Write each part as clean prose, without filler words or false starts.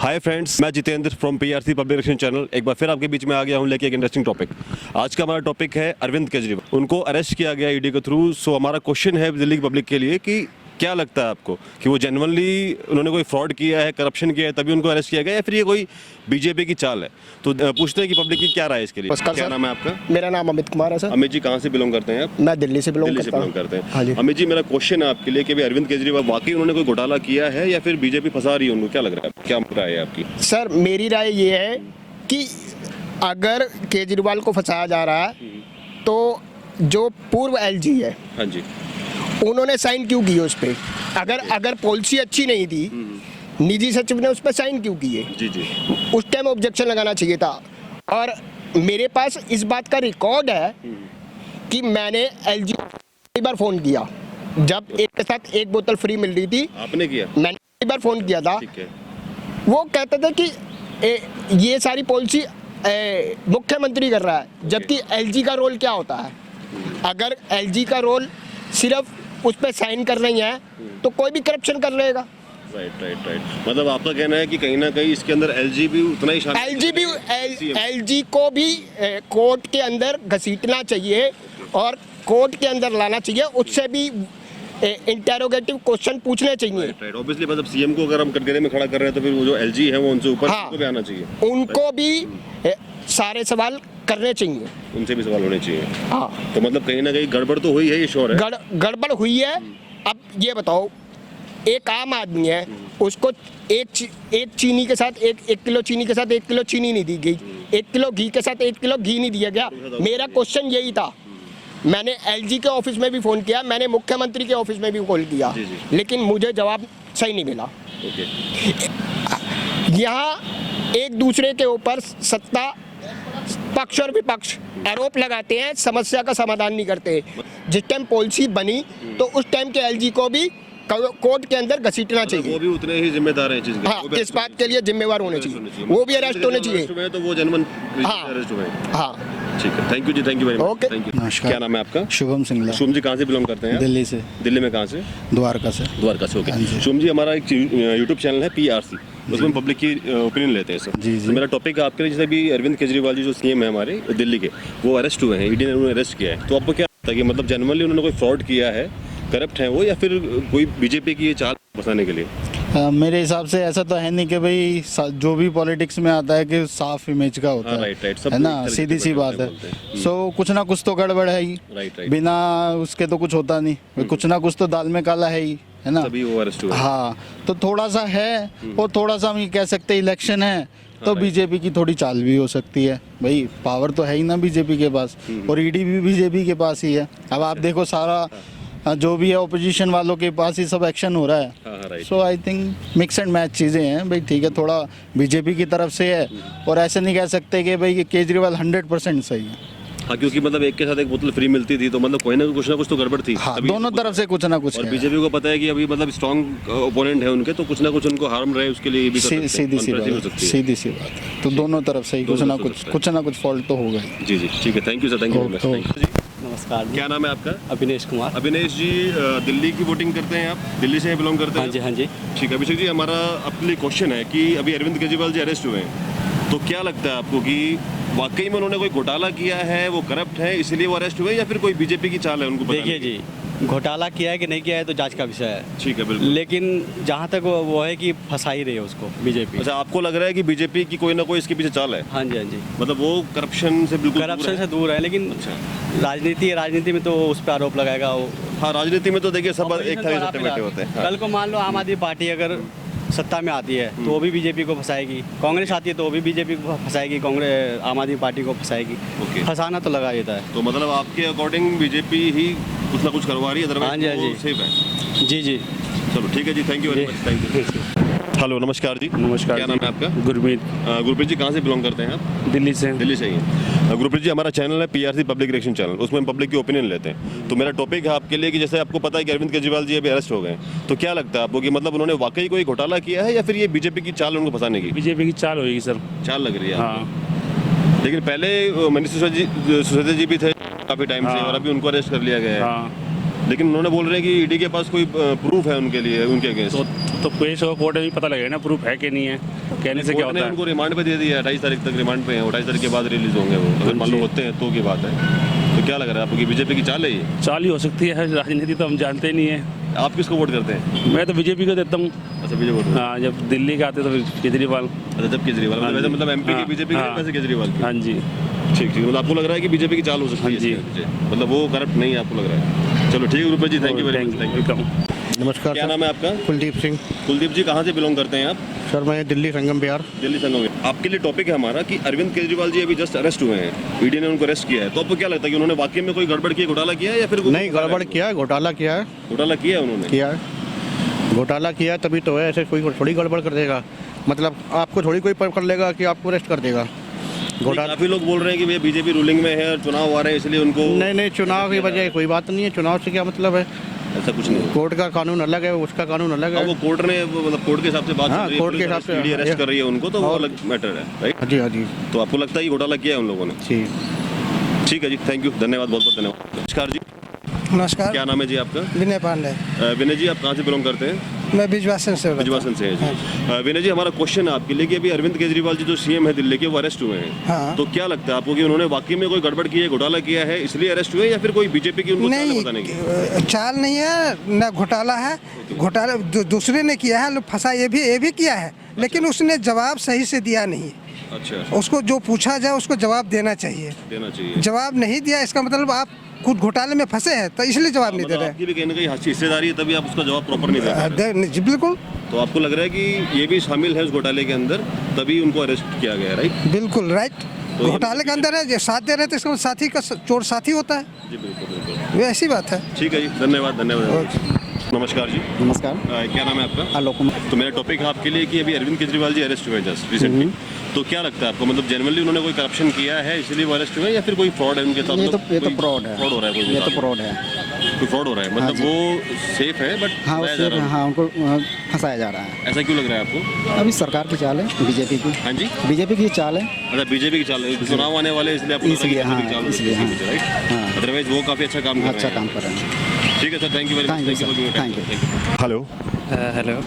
Hi friends, मैं Jitendra from PRC public relation channel एक बार फिर आपके बीच में आ गया हूं लेके एक इंटरेस्टिंग टॉपिक। आज का हमारा टॉपिक है अरविंद केजरीवाल। उनको अरेस्ट किया गया ईडी के थ्रू। सो हमारा क्वेश्चन है दिल्ली की पब्लिक के लिए कि क्या लगता है आपको कि वो जेन्युइनली उन्होंने कोई फ्रॉड किया है, करप्शन किया है तभी उनको अरेस्ट किया गया, या फिर ये कोई बीजेपी की चाल है? तो पूछते हैं कि पब्लिक की क्या राय है इसके लिए। क्या नाम है आपका? मेरा नाम अमित कुमार है सर। अमित जी कहाँ से बिलोंग करते हैं आप? मैं दिल्ली से बिलोंग करते हैं। हाँ जी। अमित जी, मेरा क्वेश्चन है आपके लिए कि अरविंद केजरीवाल वाकई उन्होंने कोई घोटाला किया है या फिर बीजेपी फंसा रही है उनको? क्या लग रहा है, क्या राय है आपकी? सर मेरी राय ये है कि अगर केजरीवाल को फंसाया जा रहा है तो जो पूर्व एलजी है, हाँ जी, उन्होंने साइन क्यों किए उस पर? अगर पॉलिसी अच्छी नहीं थी, निजी सचिव ने उस पर साइन क्यों किए? जी जी, उस टाइम ऑब्जेक्शन लगाना चाहिए था। और मेरे पास इस बात का रिकॉर्ड है कि मैंने एलजी को कई बार फ़ोन किया जब एक के साथ एक बोतल फ्री मिल रही थी। आपने किया? मैंने कई बार फ़ोन किया था। ठीक है। वो कहते थे कि ये सारी पॉलिसी मुख्यमंत्री कर रहा है, जबकि एलजी का रोल क्या होता है? अगर एलजी का रोल सिर्फ उस पर साइन कर रही है तो कोई भी करप्शन कर लेगा। राइट। मतलब आपका कहना है कि कहीं ना कहीं इसके अंदर एलजी भी उतना ही एलजी को भी कोर्ट के अंदर घसीटना चाहिए और कोर्ट के अंदर लाना चाहिए। उससे भी इंटेरोगेटिव क्वेश्चन पूछने चाहिए। राइट। ऑब्वियसली मतलब सीएम को अगर हम कटघरे में खड़ा कर रहे हैं तो फिर वो जो एलजी है वो उनसे ऊपर भी आना चाहिए। उनको भी सारे सवाल करने चाहिए, उनसे भी सवाल होने चाहिए। हाँ, तो मतलब कहीं ना कहीं गड़बड़ तो हुई है, ये श्योर है। गड़बड़ हुई है। अब ये बताओ, एक आम आदमी है, उसको एक चीनी के साथ एक किलो चीनी के साथ 1 किलो चीनी नहीं दी गई, 1 किलो घी के साथ 1 किलो घी नहीं दिया गया। मेरा क्वेश्चन यही था। मैंने एलजी के ऑफिस में भी फ़ोन किया, मैंने मुख्यमंत्री के ऑफिस में भी कॉल किया, लेकिन मुझे जवाब सही नहीं मिला। यहाँ एक दूसरे के ऊपर सत्ता पक्ष और विपक्ष आरोप लगाते हैं, समस्या का समाधान नहीं करते। जिस टाइम पॉलिसी बनी तो उस टाइम के एलजी को भी कोर्ट के अंदर घसीटना चाहिए। वो भी उतने ही जिम्मेदार हैं चीज़ के। हाँ, इस बात के लिए जिम्मेवार होने चाहिए। वो भी अरेस्ट होने चाहिए। तो वो जनमन अरेस्ट हुए। हाँ, ठीक है। थैंक यू जी, thank you very much. Okay. नमस्कार। क्या नाम है आपका? शुभम सिंगला। शुभम जी कहाँ से बिलोंग करते हैं? दिल्ली से। दिल्ली में कहाँ से? द्वारका से। द्वारका से, ओके। शुभम जी, हमारा एक यूट्यूब चैनल है पीआरसी, उसमें पब्लिक की ओपिनियन लेते हैं सर। जी जी। तो मेरा टॉपिक आपके लिए, जैसे भी अरविंद केजरीवाल जी जो सीएम है हमारे दिल्ली के, वो अरेस्ट हुए हैं, ईडी ने उन्हें अरेस्ट किया है। तो आपको क्या लगता है कि मतलब जेन्युइनली उन्होंने कोई फ्रॉड किया है, करप्ट है वो, या फिर कोई बीजेपी की ये चाल फंसाने के लिए? मेरे हिसाब से ऐसा तो है नहीं कि भाई जो भी पॉलिटिक्स में आता है कि साफ इमेज का होता है। राइट। है ना, सीधी सी बात है। सो कुछ ना कुछ तो गड़बड़ है ही। राइट। बिना उसके तो कुछ होता नहीं। कुछ ना कुछ तो दाल में काला है ही, है ना। तभी वो अरेस्ट हुए। हाँ, तो थोड़ा सा है, और थोड़ा सा हम ये कह सकते हैं इलेक्शन है तो बीजेपी की थोड़ी चाल भी हो सकती है। भाई पावर तो है ही ना बीजेपी के पास, और ईडी भी बीजेपी के पास ही है। अब आप देखो, सारा जो भी है ओपोजिशन वालों के पास ही सब एक्शन हो रहा है। So I think mix and match चीज़ें हैं भाई। ठीक है, थोड़ा बीजेपी की तरफ से है, और ऐसे नहीं कह सकते कि भाई केजरीवाल 100% सही है। हाँ, क्योंकि मतलब एक के साथ एक बोतल फ्री मिलती थी, तो मतलब कोई ना कुछ तो गड़बड़ थी। हाँ, दोनों तरफ से कुछ ना कुछ। और बीजेपी को पता है कि अभी मतलब स्ट्रॉन्ग ओपोनेंट है उनके, तो कुछ ना कुछ उनको हार्म रहे, उसके लिए भी सीधी सी बात है। तो दोनों तरफ से ही कुछ ना कुछ फॉल्ट तो होगा ही। जी जी, ठीक है। Thank you sir, thank you. नमस्कार। क्या नाम है आपका? अभिनेश कुमार। अभिनेश जी, दिल्ली की वोटिंग करते हैं आप? दिल्ली से बिलोंग करते हैं? हाँ जी, हाँ जी। ठीक है अभिषेक जी, हमारा आपके लिए क्वेश्चन है कि अभी अरविंद केजरीवाल जी अरेस्ट हुए हैं, तो क्या लगता है आपको कि वाकई में उन्होंने कोई घोटाला किया है, वो करप्ट है इसलिए वो अरेस्ट हुए, या फिर कोई बीजेपी की चाल है उनको? देखिए जी, घोटाला किया है कि नहीं किया है तो जांच का विषय है। ठीक है, बिल्कुल। लेकिन जहाँ तक वो है कि फंसा ही रही है उसको बीजेपी। अच्छा, आपको लग रहा है कि बीजेपी की कोई ना कोई इसके पीछे चाल है? हाँ जी, हाँ जी। मतलब वो करप्शन से बिल्कुल करप्शन से दूर है, लेकिन राजनीति में तो उस पर आरोप लगाएगा वो। हाँ, राजनीति में तो देखिए सब एक थाली सत्ते बैठे होते हैं। कल को मान लो आम आदमी पार्टी अगर सत्ता में आती है तो वो भी बीजेपी को फंसाएगी, कांग्रेस आती है तो वो भी बीजेपी को फंसाएगी, कांग्रेस आम आदमी पार्टी को फंसाएगी। फंसाना तो लगा देता है। तो मतलब आपके अकॉर्डिंग बीजेपी ही कुछ ना कुछ करवा रही है, अदरवाइज हाँ जी, सेफ है? जी जी। चलो ठीक है जी, thank you very much. Thank you. Hello, नमस्कार जी। नमस्कार। क्या नाम है आपका? गुरमीत। गुरप्रीत जी कहाँ से बिलोंग करते हैं आप? दिल्ली से। दिल्ली से ही हैं। गुरप्रीत जी, हमारा चैनल है पीआरसी पब्लिक रिलेशन चैनल, उसमें हम पब्लिक की ओपिनियन लेते हैं। तो मेरा टॉपिक है आपके लिए कि जैसे आपको पता है कि अरविंद केजरीवाल जी अभी अरेस्ट हो गए, तो क्या लगता है आपको कि मतलब उन्होंने वाकई कोई घोटाला किया है, या फिर ये बीजेपी की चाल उनको फंसाने की? बीजेपी की चाल होगी सर। चाल लग रही है। हाँ। लेकिन पहले मनीष सिसोदिया जी भी थे काफ़ी टाइम से, और अभी उनको अरेस्ट कर लिया गया है। लेकिन उन्होंने बोल रहे हैं कि ईडी के पास कोई प्रूफ है उनके लिए, उनके अगेंस्ट। तो पेश हो कोर्ट में भी पता लगेगा ना प्रूफ है कि नहीं है, कहने से क्या कोर्ट ने होता उनको है। रिमांड पे दे दिया, 28 तारीख तक रिमांड पे हैं, 28 तारीख के बाद रिलीज होंगे वो, अगर मान लो होते हैं तो की बात है। तो क्या लग रहा है आपको कि बीजेपी की चाल है ये? चाल ही हो सकती है, राजनीति तो हम जानते नहीं है। आप किसको वोट करते हैं? मैं तो बीजेपी को देता हूँ। अच्छा बीजेपी वोट। हाँ, जब दिल्ली का आते तो फिर केजरीवाल। अच्छा जब केजरीवाल, हाँ वैसे जी। मतलब एमपी की हाँ, बीजेपी की हाँ। वैसे केजरीवाल की। हाँ जी। ठीक ठीक, मतलब आपको लग रहा है कि बीजेपी की चाल हो सकती है हाँ जी। इसके पीछे? मतलब वो करप्ट नहीं है आपको लग रहा है? चलो ठीक है Rupesh ji, thank you very much. Thank you. Welcome. नमस्कार क्या सर, नाम है आपका? कुलदीप सिंह। कुलदीप जी, कहाँ से बिलोंग करते हैं आप? सर मैं दिल्ली संगम बिहार। दिल्ली संघ में। आपके लिए टॉपिक है हमारा कि अरविंद केजरीवाल जी अभी जस्ट अरेस्ट हुए हैं, ईडी ने उनको अरेस्ट किया है, तो आपको क्या लगता है कि उन्होंने वाकई में कोई गड़बड़ किया, घोटाला किया है या फिर नहीं, गड़बड़ किया है, घोटाला किया है, घोटाला किया है उन्होंने? किया है, घोटाला किया है, तभी तो है। ऐसे कोई थोड़ी गड़बड़ कर देगा, मतलब आपको थोड़ी कोई पकड़ लेगा कि आपको अरेस्ट कर देगा। घोटाला काफी लोग बोल रहे हैं कि भैया बीजेपी रूलिंग में है और चुनाव आ रहे हैं इसलिए उनको। नहीं, चुनाव की वजह कोई बात नहीं है, चुनाव से क्या मतलब है, ऐसा कुछ नहीं है। कोर्ट का कानून अलग है, उसका कानून अलग अब है। वो कोर्ट ने मतलब कोर्ट के हिसाब से बात हाँ, चल रही है, कोर्ट के हिसाब से, ईडी अरेस्ट हाँ, कर रही है उनको, तो वो और- अलग मैटर है, राइट? हाँ जी, हाँ जी, तो आपको लगता है कि घोटाला किया है उन लोगों ने? जी। ठीक है जी, थैंक यू, धन्यवाद, बहुत बहुत धन्यवाद। नमस्कार जी, नमस्कार, क्या नाम है जी आपका? विनय पांडे। विनय जी, आप कहाँ से बिलोंग करते हैं? मैं बिजवासन से बोलता बिजवासन से है जी। विनय जी, हमारा क्वेश्चन है आपके लिए कि अभी अरविंद केजरीवाल जी जो सीएम है दिल्ली के, वो अरेस्ट हुए हैं। हाँ। तो क्या लगता है आपको कि उन्होंने वाकई में कोई गड़बड़ की है, घोटाला किया है इसलिए अरेस्ट हुए, या फिर कोई बीजेपी की उनको चाल है नहीं, बताने की? चाल नहीं है, न घोटाला है। घोटाला दूसरे ने किया है, फंसा ये भी किया है, लेकिन उसने जवाब सही से दिया नहीं। अच्छा, उसको जो पूछा जाए उसको जवाब देना चाहिए। देना चाहिए। जवाब नहीं दिया, इसका मतलब आप खुद घोटाले में फंसे हैं, तो इसलिए जवाब नहीं दे मतलब रहे। आपकी भी कहीं ना कहीं हिस्सेदारी है, तभी आप उसका जवाब प्रॉपर नहीं दे पा रहे। जी बिल्कुल, तो आपको लग रहा है कि ये भी शामिल है उस घोटाले के अंदर, तभी उनको अरेस्ट किया गया है, राइट? बिल्कुल राइट। तो ये घोटाले के अंदर है, जो साथ दे रहे थे इसका साथी का चोर साथी होता है, जी बिल्कुल बिल्कुल। वो ऐसी बात है। ठीक है जी, धन्यवाद धन्यवाद। नमस्कार जी, नमस्कार, क्या नाम है आपका? आलोक कुमार। तो मेरा टॉपिक है आपके लिए कि अभी अरविंद केजरीवाल जी अरेस्ट हुए जस्ट रिसेंटली, तो क्या लगता है आपको, मतलब जनरली उन्होंने कोई करप्शन किया है इसलिए वो अरेस्ट हुए, या फिर कोई फ्रॉड है उनके साथ? ये तो कोई फ्रॉड है, फ्रॉड हो रहा है, कोई ये तो साथ? फ्रॉड है। कोई फ्रॉड हो रहा है, मतलब वो सेफ है बट हाँ, फंसाया जा उससे रहा है। हाँ उनको फंसाया जा रहा है। ऐसा क्यों लग रहा है आपको? अभी सरकार की चाल है, बीजेपी की, हाँ जी, बीजेपी की चाल है। अच्छा बीजेपी की चाल है, चुनाव आने वाले इसलिए आपको लग रहा है कि इसलिए, BJP की हाँ, चाल इसलिए, हाँ। राइट? हाँ। अदरवाइज वो काफी अच्छा काम कर अच्छा रहे काम हैं। कर रहे हैं। ठीक है sir, thank you very much. Thank you, sir. Thank you. Hello, hello,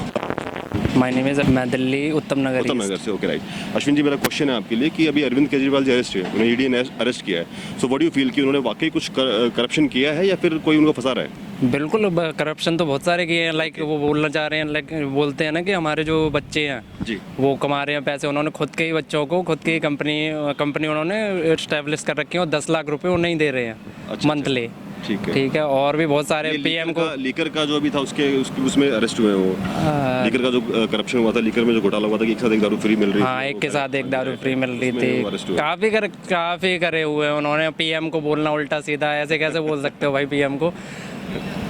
my name is, मैं दिल्ली उत्तम नगर उत्तम नगर से, ओके राइट। अश्विन जी, मेरा क्वेश्चन है आपके लिए कि अभी अरविंद केजरीवाल जी अरेस्ट हुए, उन्हें ईडी ने अरेस्ट किया है, so what do you feel कि उन्होंने वाकई कुछ करप्शन किया है या फिर कोई उनको फंसा रहा है? बिल्कुल, करप्शन तो बहुत सारे किए हैं। लाइक वो बोलना चाह रहे हैं, लाइक बोलते हैं ना कि हमारे जो बच्चे हैं जी, वो कमा रहे हैं पैसे, उन्होंने खुद के ही बच्चों को खुद की कंपनी उन्होंने इस्टेब्लिश कर रखी है और 10 लाख रुपए वो नहीं दे रहे हैं अच्छा, मंथली। ठीक है। ठीक है, और भी बहुत सारे ये पीएम को लीकर का जो अभी था उसमें अरेस्ट हुए हैं वो, लीकर का जो करप्शन हुआ था, लीकर में जो घोटाला हुआ था कि एक साथ एक दारू फ्री मिल रही हाँ, एक के साथ एक दारू फ्री मिल रही उसमें वो arrest थी। हुए। काफ़ी करे हुए हैं उन्होंने। पीएम को बोलना उल्टा सीधा, ऐसे कैसे बोल सकते हो भाई पीएम को,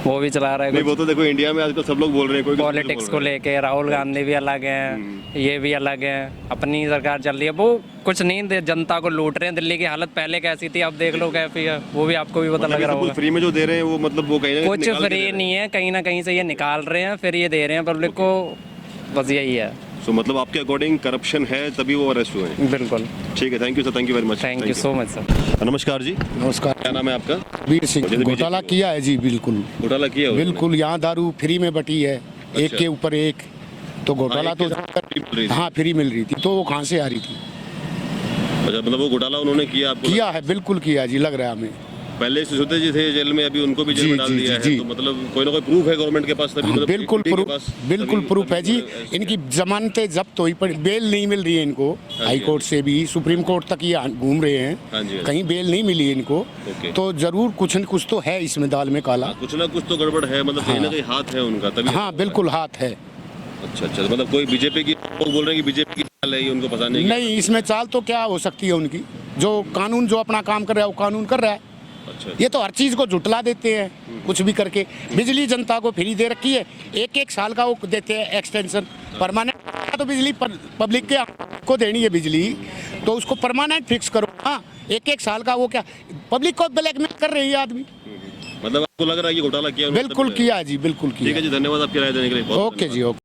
वो भी चला रहा है नहीं, कुछ वो तो देखो इंडिया में आजकल सब लोग बोल रहे हैं, कोई किसी पॉलिटिक्स को बोल रहा है। लेके। राहुल गांधी भी अलग हैं, ये भी अलग हैं, अपनी सरकार चल रही है, वो कुछ नहीं दे, जनता को लूट रहे हैं। दिल्ली की हालत पहले कैसी थी अब देख लो कैसी है, वो भी आपको भी पता लग रहा होगा। फ्री में जो दे रहे हैं वो मतलब वो कहीं ना कुछ निकाल के दे फ्री रहे हैं। नहीं है, कहीं ना कहीं से ये निकाल रहे हैं फिर ये दे रहे हैं पब्लिक को, बस यही है। सो मतलब आपके अकॉर्डिंग करप्शन है तभी वो अरेस्ट हुए हैं? बिल्कुल, ठीक है, thank you sir, thank you very much. Thank you so much sir. नमस्कार जी, नमस्कार, क्या नाम है आपका? वीर सिंह। जैसे घोटाला BJP किया है जी, बिल्कुल घोटाला किया है उन्होंने? बिल्कुल। यहाँ दारू फ्री में बटी है, एक अच्छा। के ऊपर एक, तो घोटाला एक तो के साथ free मिल रही थी। हाँ फ्री मिल रही थी, तो वो कहाँ से आ रही थी? अच्छा, मतलब वो घोटाला उन्होंने किया आपको? किया है, बिल्कुल किया जी, लग रहा है हमें। पहले सिसोदिया जी थे जेल में, अभी उनको भी जेल जी, में डाल जी, दिया जी, है, जी। तो मतलब कोई ना कोई प्रूफ है गवर्नमेंट के पास तभी, मतलब बिल्कुल ED के प्रूफ, पास बिल्कुल तभी- प्रूफ है जी। तभी arrest इनकी जमानतें जब्त हुई पड़ी, बेल नहीं मिल रही है इनको, हाई कोर्ट से भी, सुप्रीम कोर्ट तक ये घूम रहे हाँ हैं, जी, हाँ जी। कहीं बेल नहीं मिली इनको। ओके। तो जरूर कुछ न कुछ तो है इसमें दाल में काला। कुछ ना कुछ तो गड़बड़ है, मतलब कहीं ना कहीं हाथ है उनका तभी। हाँ बिल्कुल हाथ है। अच्छा अच्छा, तो मतलब कोई बीजेपी की लोग बोल रहे हैं कि बीजेपी की चाल है ये उनको फंसाने की। नहीं, इसमें चाल तो क्या हो सकती है उनकी, जो कानून जो अपना काम कर रहा है वो कानून कर रहा है। अच्छा, ये तो हर चीज़ को झुटला देते हैं, कुछ भी करके। बिजली जनता को फ्री दे रखी है, एक एक साल का वो देते हैं एक्सटेंशन। परमानेंट तो बिजली पब्लिक के को देनी है बिजली, तो उसको परमानेंट फिक्स करो। हाँ, एक एक साल का वो क्या पब्लिक को ब्लैकमेल कर रही है आदमी। मतलब आपको लग रहा है कि घोटाला किया उन्होंने? बिल्कुल किया है जी, बिल्कुल ठीक किया। है जी, धन्यवाद आपकी राय देने के लिए। बहुत ओके जी, ओके।